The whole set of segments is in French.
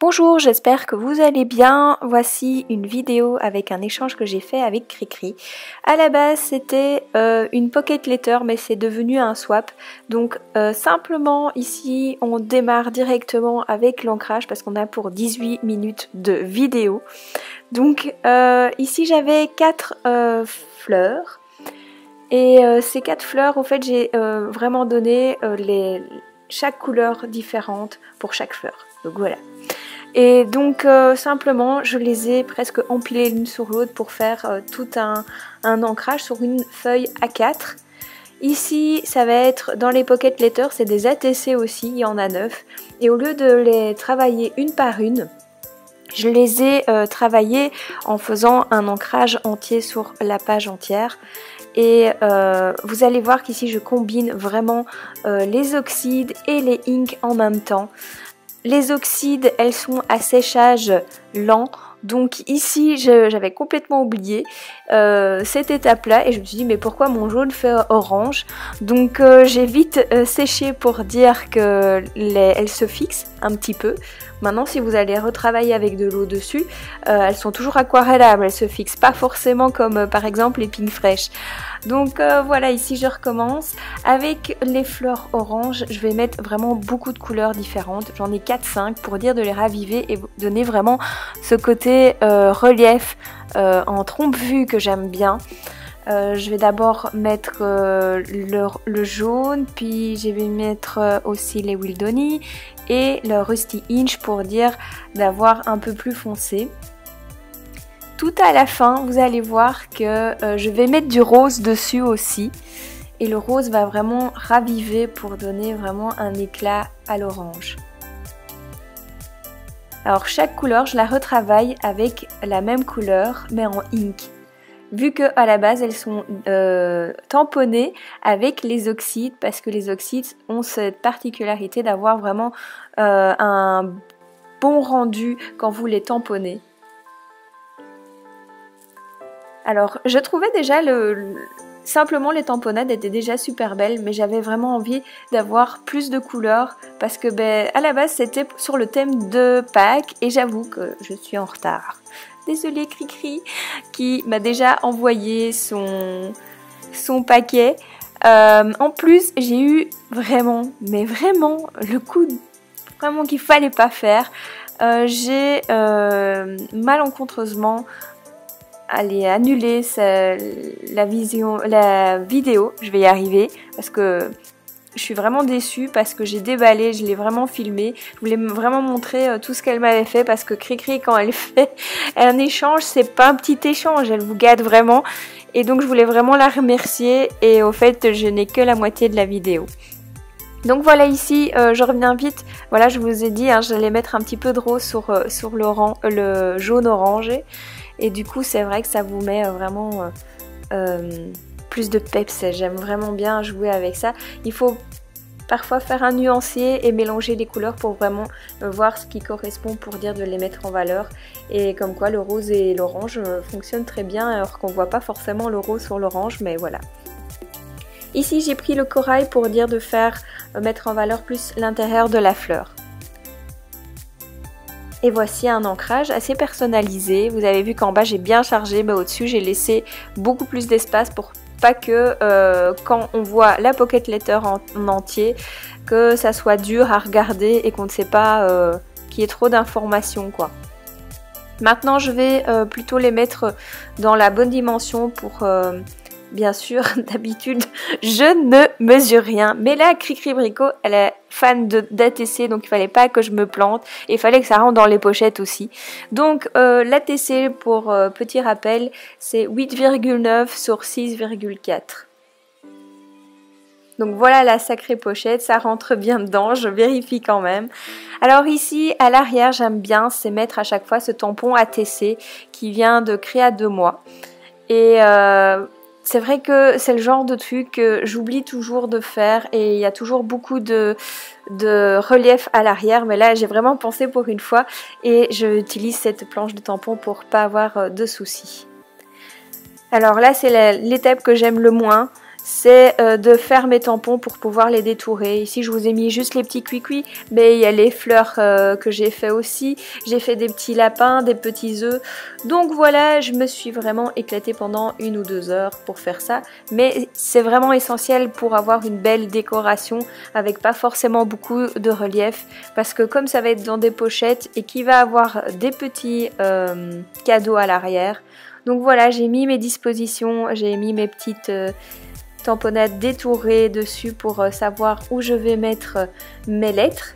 Bonjour, j'espère que vous allez bien. Voici une vidéo avec un échange que j'ai fait avec Cricri. À la base, c'était une pocket letter, mais c'est devenu un swap. Donc simplement ici, on démarre directement avec l'ancrage parce qu'on a pour 18 minutes de vidéo. Donc ici, j'avais 4 fleurs. Et ces 4 fleurs, au fait, j'ai vraiment donné chaque couleur différente pour chaque fleur. Donc voilà. Et donc simplement je les ai presque empilées l'une sur l'autre pour faire tout un ancrage sur une feuille A4. Ici ça va être dans les pocket letters, c'est des ATC aussi, il y en a 9. Et au lieu de les travailler une par une, je les ai travaillées en faisant un ancrage entier sur la page entière. Et vous allez voir qu'ici je combine vraiment les oxydes et les inks en même temps. Les oxydes, elles sont à séchage lent, donc ici j'avais complètement oublié cette étape-là et je me suis dit mais pourquoi mon jaune fait orange? Donc j'ai vite séché pour dire que elles se fixent un petit peu. Maintenant si vous allez retravailler avec de l'eau dessus, elles sont toujours aquarellables, elles se fixent pas forcément comme par exemple les pink fraîches. Donc voilà, ici je recommence. Avec les fleurs orange, je vais mettre vraiment beaucoup de couleurs différentes. J'en ai 4-5 pour dire de les raviver et donner vraiment ce côté relief en trompe-vue que j'aime bien. Je vais d'abord mettre le jaune, puis je vais mettre aussi les Wildoni et le Rusty Inch pour dire d'avoir un peu plus foncé. Tout à la fin, vous allez voir que je vais mettre du rose dessus aussi. Et le rose va vraiment raviver pour donner vraiment un éclat à l'orange. Alors chaque couleur, je la retravaille avec la même couleur, mais en ink. Vu que à la base, elles sont tamponnées avec les oxydes, parce que les oxydes ont cette particularité d'avoir vraiment un bon rendu quand vous les tamponnez. Alors, je trouvais déjà simplement les tamponnades étaient déjà super belles, mais j'avais vraiment envie d'avoir plus de couleurs parce que à la base c'était sur le thème de Pâques et j'avoue que je suis en retard. Désolée Cricri qui m'a déjà envoyé son paquet. En plus, j'ai eu vraiment, mais vraiment le coup vraiment qu'il fallait pas faire. J'ai malencontreusement annuler la vidéo, je vais y arriver parce que je suis vraiment déçue parce que j'ai déballé, je l'ai vraiment filmé, je voulais vraiment montrer tout ce qu'elle m'avait fait parce que Cricri quand elle fait un échange, c'est pas un petit échange, elle vous gâte vraiment et donc je voulais vraiment la remercier et au fait je n'ai que la moitié de la vidéo. Donc voilà ici, je reviens vite, voilà je vous ai dit, hein, j'allais mettre un petit peu de rose sur le jaune orangé. Et du coup c'est vrai que ça vous met vraiment plus de peps, j'aime vraiment bien jouer avec ça. Il faut parfois faire un nuancier et mélanger les couleurs pour vraiment voir ce qui correspond pour dire de les mettre en valeur. Et comme quoi le rose et l'orange fonctionnent très bien alors qu'on ne voit pas forcément le rose sur l'orange, mais voilà. Ici j'ai pris le corail pour dire de faire mettre en valeur plus l'intérieur de la fleur. Et voici un ancrage assez personnalisé. Vous avez vu qu'en bas j'ai bien chargé, mais au-dessus j'ai laissé beaucoup plus d'espace pour pas que quand on voit la pocket letter en entier, que ça soit dur à regarder et qu'on ne sait pas qu'il y ait trop d'informations quoi. Maintenant je vais plutôt les mettre dans la bonne dimension pour... Bien sûr, d'habitude, je ne mesure rien. Mais là, Cricri Bricot, elle est fan d'ATC, donc il fallait pas que je me plante. Et il fallait que ça rentre dans les pochettes aussi. Donc, l'ATC, pour petit rappel, c'est 8,9 sur 6,4. Donc voilà la sacrée pochette, ça rentre bien dedans, je vérifie quand même. Alors ici, à l'arrière, j'aime bien, c'est mettre à chaque fois ce tampon ATC qui vient de Créa 2 mois. Et... c'est vrai que c'est le genre de truc que j'oublie toujours de faire et il y a toujours beaucoup de relief à l'arrière, mais là j'ai vraiment pensé pour une fois et j'utilise cette planche de tampon pour pas avoir de soucis. Alors là c'est l'étape que j'aime le moins, c'est de faire mes tampons pour pouvoir les détourer. Ici je vous ai mis juste les petits cuicui, mais il y a les fleurs que j'ai fait aussi. J'ai fait des petits lapins, des petits œufs. Donc voilà, je me suis vraiment éclatée pendant 1 ou 2 heures pour faire ça. Mais c'est vraiment essentiel pour avoir une belle décoration avec pas forcément beaucoup de relief. Parce que comme ça va être dans des pochettes et qu'il va avoir des petits cadeaux à l'arrière. Donc voilà, j'ai mis mes dispositions, j'ai mis mes petites tamponnade détourée dessus pour savoir où je vais mettre mes lettres.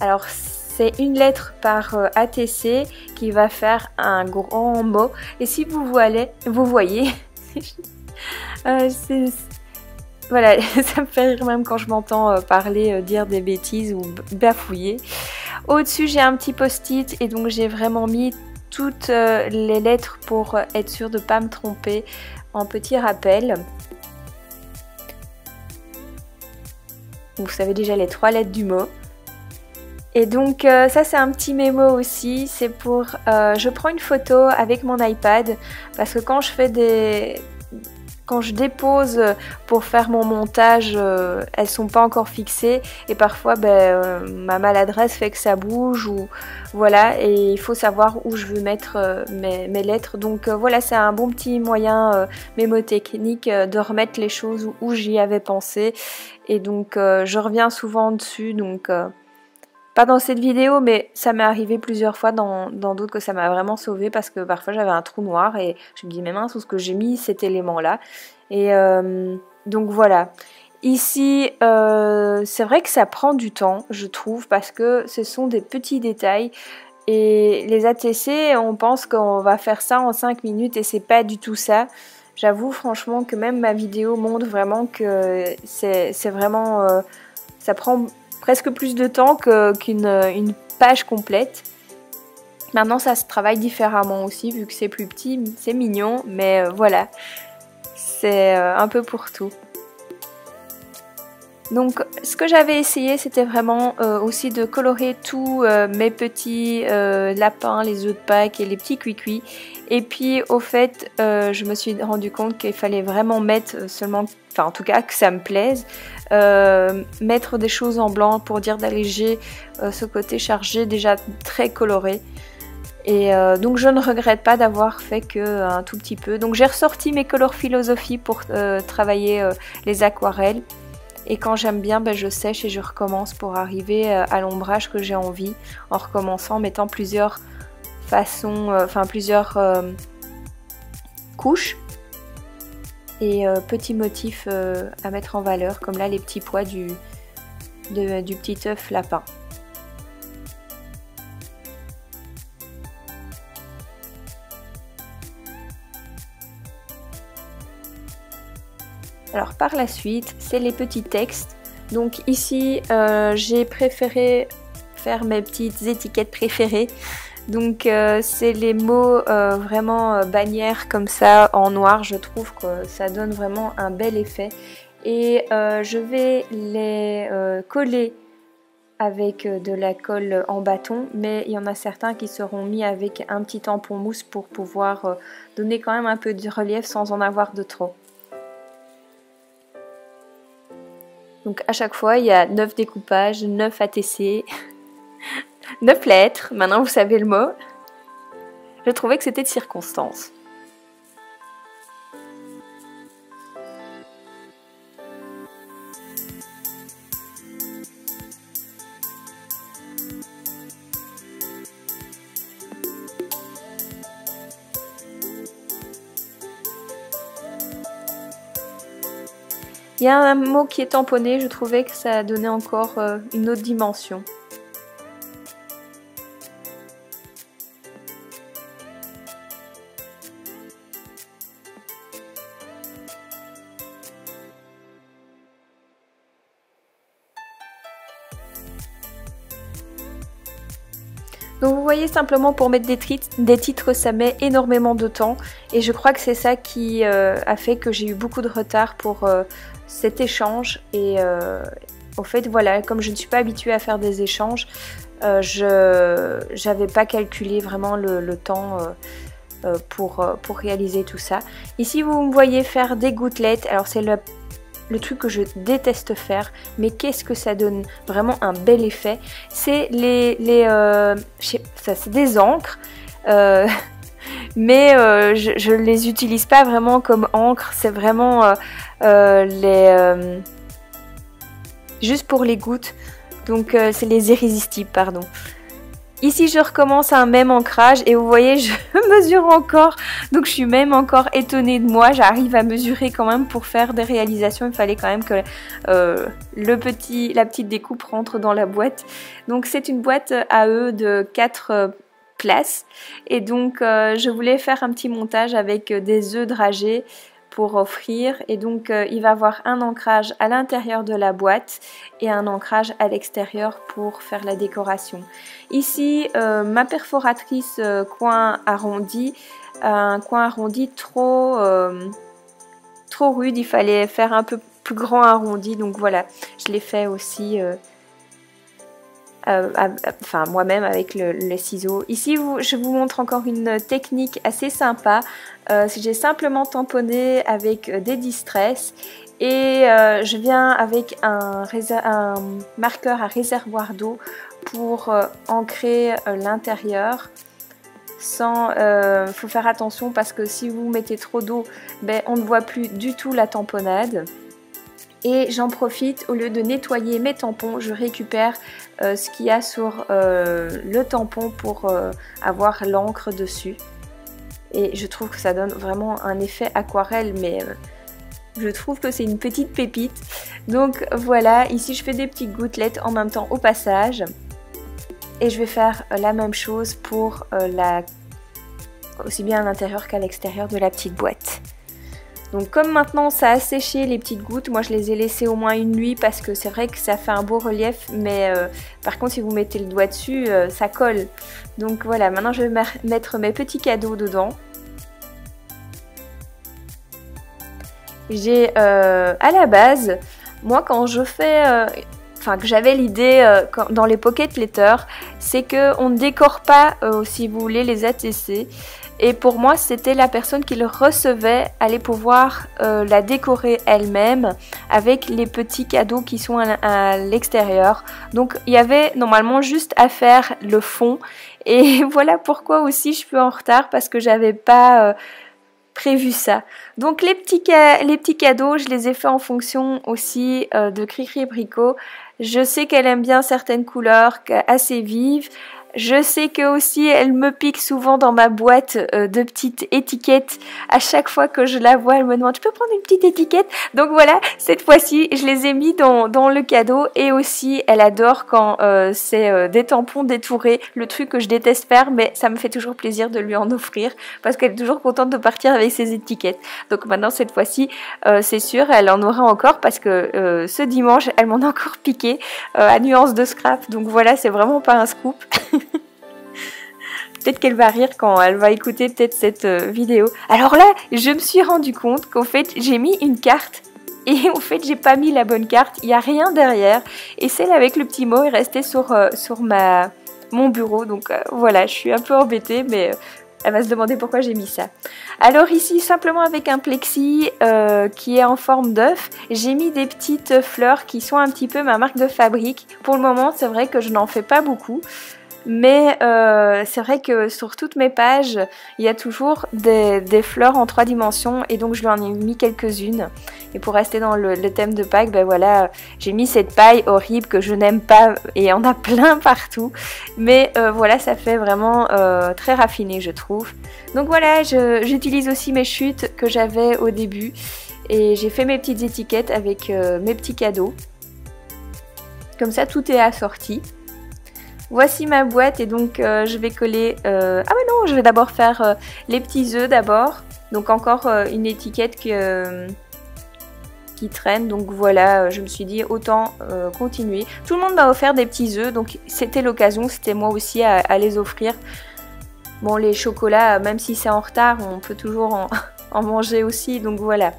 Alors c'est une lettre par ATC qui va faire un grand mot. Et si vous voyez, voilà, ça me fait rire même quand je m'entends parler, dire des bêtises ou bafouiller. Au-dessus j'ai un petit post-it et donc j'ai vraiment mis toutes les lettres pour être sûre de ne pas me tromper en petit rappel. Vous savez déjà les 3 lettres du mot. Et donc ça c'est un petit mémo aussi, c'est pour... je prends une photo avec mon iPad parce que quand je dépose pour faire mon montage, elles sont pas encore fixées et parfois ma maladresse fait que ça bouge ou voilà, et il faut savoir où je veux mettre mes lettres. Donc voilà, c'est un bon petit moyen mémotechnique de remettre les choses où j'y avais pensé. Et donc je reviens souvent dessus, donc pas dans cette vidéo, mais ça m'est arrivé plusieurs fois dans d'autres que ça m'a vraiment sauvé parce que parfois j'avais un trou noir et je me dis mais mince, où est-ce que j'ai mis cet élément là. Et donc voilà. Ici c'est vrai que ça prend du temps, je trouve, parce que ce sont des petits détails. Et les ATC, on pense qu'on va faire ça en 5 minutes et c'est pas du tout ça. J'avoue franchement que même ma vidéo montre vraiment que c'est vraiment... ça prend presque plus de temps qu'une page complète. Maintenant ça se travaille différemment aussi vu que c'est plus petit, c'est mignon, mais voilà, c'est un peu pour tout. Donc ce que j'avais essayé c'était vraiment aussi de colorer tous mes petits lapins, les œufs de Pâques et les petits cuicui. Et puis au fait je me suis rendu compte qu'il fallait vraiment mettre seulement, enfin en tout cas que ça me plaise, mettre des choses en blanc pour dire d'alléger ce côté chargé déjà très coloré. Et donc je ne regrette pas d'avoir fait que un tout petit peu. Donc j'ai ressorti mes Color Philosophie pour travailler les aquarelles. Et quand j'aime bien, je sèche et je recommence pour arriver à l'ombrage que j'ai envie, en recommençant, en mettant plusieurs façons, plusieurs couches et petits motifs à mettre en valeur, comme là les petits pois du petit œuf lapin. Alors par la suite, c'est les petits textes. Donc ici, j'ai préféré faire mes petites étiquettes préférées. Donc c'est les mots vraiment bannières comme ça en noir. Je trouve que ça donne vraiment un bel effet. Et je vais les coller avec de la colle en bâton. Mais il y en a certains qui seront mis avec un petit tampon mousse pour pouvoir donner quand même un peu de relief sans en avoir de trop. Donc à chaque fois, il y a 9 découpages, 9 ATC, 9 lettres. Maintenant, vous savez le mot. Je trouvais que c'était de circonstance. Il y a un mot qui est tamponné, je trouvais que ça donnait encore une autre dimension. Donc vous voyez, simplement pour mettre des titres, ça met énormément de temps. Et je crois que c'est ça qui a fait que j'ai eu beaucoup de retard pour cet échange. Et au fait, voilà, comme je ne suis pas habituée à faire des échanges, je n'avais pas calculé vraiment le temps pour réaliser tout ça. Ici, vous me voyez faire des gouttelettes. Alors c'est le truc que je déteste faire, mais qu'est-ce que ça donne vraiment un bel effet, c'est c'est des encres, mais je les utilise pas vraiment comme encre, c'est vraiment juste pour les gouttes, donc c'est les irrésistibles, pardon. Ici je recommence un même ancrage et vous voyez je mesure encore, donc je suis même encore étonnée de moi, j'arrive à mesurer quand même pour faire des réalisations, il fallait quand même que la petite découpe rentre dans la boîte. Donc c'est une boîte AE de 4 places et donc je voulais faire un petit montage avec des œufs dragés pour offrir et donc il va avoir un ancrage à l'intérieur de la boîte et un ancrage à l'extérieur pour faire la décoration. Ici ma perforatrice coin arrondi, un coin arrondi trop rude, il fallait faire un peu plus grand arrondi, donc voilà, je l'ai fait aussi moi-même avec le ciseau. Ici je vous montre encore une technique assez sympa. J'ai simplement tamponné avec des distress et je viens avec un marqueur à réservoir d'eau pour ancrer l'intérieur. Faut faire attention parce que si vous mettez trop d'eau, ben, on ne voit plus du tout la tamponnade. Et j'en profite, au lieu de nettoyer mes tampons, je récupère ce qu'il y a sur le tampon pour avoir l'encre dessus. Et je trouve que ça donne vraiment un effet aquarelle, mais je trouve que c'est une petite pépite. Donc voilà, ici je fais des petites gouttelettes en même temps au passage. Et je vais faire la même chose pour aussi bien à l'intérieur qu'à l'extérieur de la petite boîte. Donc comme maintenant ça a séché les petites gouttes, moi je les ai laissées au moins une nuit parce que c'est vrai que ça fait un beau relief, mais par contre si vous mettez le doigt dessus, ça colle. Donc voilà, maintenant je vais mettre mes petits cadeaux dedans. J'ai à la base, moi quand je fais... que j'avais l'idée dans les pocket letters, c'est qu'on ne décore pas, si vous voulez, les ATC. Et pour moi, c'était la personne qui le recevait allait pouvoir la décorer elle-même avec les petits cadeaux qui sont à l'extérieur. Donc, il y avait normalement juste à faire le fond. Et voilà pourquoi aussi je suis en retard parce que j'avais pas... prévu ça. Donc les petits cadeaux, je les ai faits en fonction aussi de Cricri Bricot. Je sais qu'elle aime bien certaines couleurs assez vives. Je sais que aussi elle me pique souvent dans ma boîte de petites étiquettes. À chaque fois que je la vois, elle me demande tu peux prendre une petite étiquette. Donc voilà, cette fois-ci, je les ai mis dans le cadeau et aussi elle adore quand c'est des tampons détourés, le truc que je déteste faire, mais ça me fait toujours plaisir de lui en offrir parce qu'elle est toujours contente de partir avec ses étiquettes. Donc maintenant cette fois-ci, c'est sûr, elle en aura encore parce que ce dimanche, elle m'en a encore piqué à nuance de scrap. Donc voilà, c'est vraiment pas un scoop. Peut-être qu'elle va rire quand elle va écouter peut-être cette vidéo. Alors là, je me suis rendu compte qu'en fait, j'ai mis une carte et en fait, j'ai pas mis la bonne carte. Il n'y a rien derrière et celle avec le petit mot est restée sur mon bureau. Donc voilà, je suis un peu embêtée, mais elle va se demander pourquoi j'ai mis ça. Alors ici, simplement avec un plexi qui est en forme d'œuf, j'ai mis des petites fleurs qui sont un petit peu ma marque de fabrique. Pour le moment, c'est vrai que je n'en fais pas beaucoup. Mais c'est vrai que sur toutes mes pages, il y a toujours des fleurs en 3 dimensions et donc je lui en ai mis quelques-unes. Et pour rester dans le thème de Pâques, ben voilà, j'ai mis cette paille horrible que je n'aime pas et il y en a plein partout. Mais voilà, ça fait vraiment très raffiné, je trouve. Donc voilà, j'utilise aussi mes chutes que j'avais au début et j'ai fait mes petites étiquettes avec mes petits cadeaux. Comme ça, tout est assorti. Voici ma boîte et donc je vais coller... Ah mais non, je vais d'abord faire les petits œufs d'abord. Donc encore une étiquette qui traîne. Donc voilà, je me suis dit autant continuer. Tout le monde m'a offert des petits œufs, donc c'était l'occasion, c'était moi aussi à les offrir. Bon, les chocolats, même si c'est en retard, on peut toujours en manger aussi, donc voilà.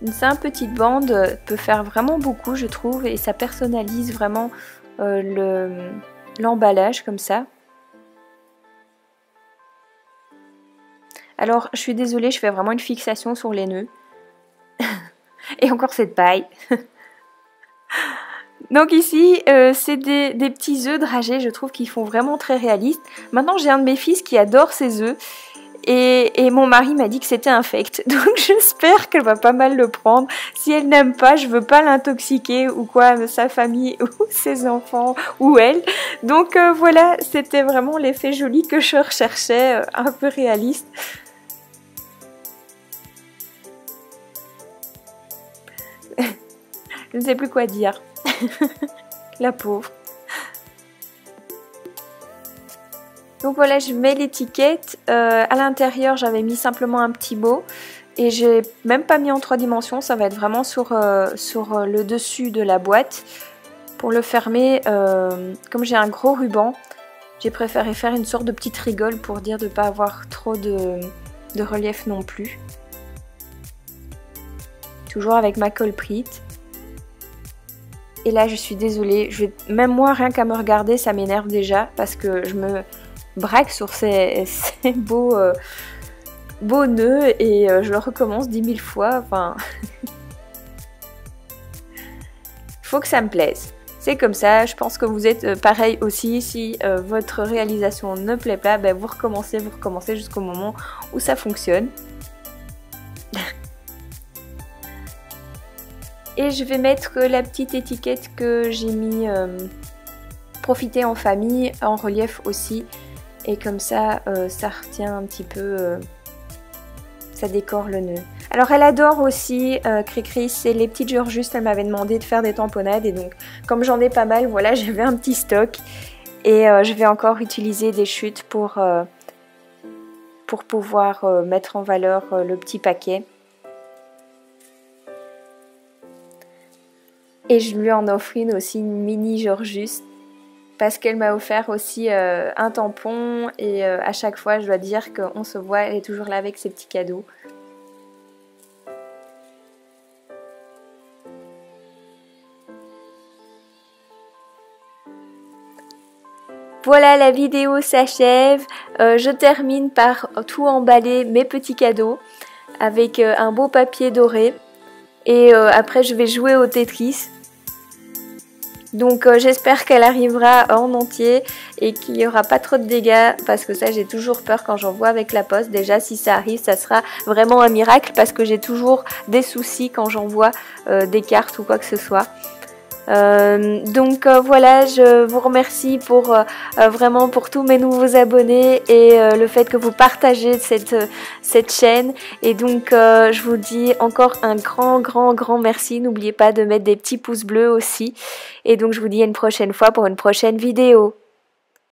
Une simple petite bande peut faire vraiment beaucoup, je trouve, et ça personnalise vraiment l'emballage comme ça. Alors je suis désolée, je fais vraiment une fixation sur les nœuds. Et encore cette paille. Donc ici, c'est des petits œufs dragés, je trouve qu'ils font vraiment très réalistes. Maintenant, j'ai un de mes fils qui adore ces œufs. Et mon mari m'a dit que c'était infect. Donc j'espère qu'elle va pas mal le prendre. Si elle n'aime pas, je veux pas l'intoxiquer ou quoi, sa famille ou ses enfants ou elle. Donc voilà, c'était vraiment l'effet joli que je recherchais, un peu réaliste. Je ne sais plus quoi dire. La pauvre. Donc voilà, je mets l'étiquette. À l'intérieur, j'avais mis simplement un petit mot. Et j'ai même pas mis en 3 dimensions. Ça va être vraiment sur le dessus de la boîte. Pour le fermer, comme j'ai un gros ruban, j'ai préféré faire une sorte de petite rigole pour dire de ne pas avoir trop de relief non plus. Toujours avec ma colle Pritt. Et là, je suis désolée. Même moi, rien qu'à me regarder, ça m'énerve déjà. Parce que je me braque sur ces beaux nœuds. Et je le recommence 10 000 fois. Enfin... Il faut que ça me plaise. C'est comme ça. Je pense que vous êtes pareil aussi. Si votre réalisation ne plaît pas, ben vous recommencez jusqu'au moment où ça fonctionne. Et je vais mettre la petite étiquette que j'ai mis profiter en famille, en relief aussi. Et comme ça, ça retient un petit peu, ça décore le nœud. Alors elle adore aussi, Cricri, c'est les petites Georgius, elle m'avait demandé de faire des tamponnades. Et donc comme j'en ai pas mal, voilà, j'avais un petit stock. Et je vais encore utiliser des chutes pour pouvoir mettre en valeur le petit paquet. Et je lui en offre une aussi, une mini Georgius, parce qu'elle m'a offert aussi un tampon. Et à chaque fois, je dois dire qu'on se voit, elle est toujours là avec ses petits cadeaux. Voilà, la vidéo s'achève. Je termine par tout emballer mes petits cadeaux avec un beau papier doré. Et après, je vais jouer au Tetris. Donc j'espère qu'elle arrivera en entier et qu'il n'y aura pas trop de dégâts, parce que ça, j'ai toujours peur quand j'envoie avec la poste. Déjà, si ça arrive, ça sera vraiment un miracle, parce que j'ai toujours des soucis quand j'envoie des cartes ou quoi que ce soit. Donc voilà, je vous remercie pour vraiment pour tous mes nouveaux abonnés et le fait que vous partagez cette chaîne. Et donc je vous dis encore un grand merci. N'oubliez pas de mettre des petits pouces bleus aussi. Et donc je vous dis à une prochaine fois pour une prochaine vidéo.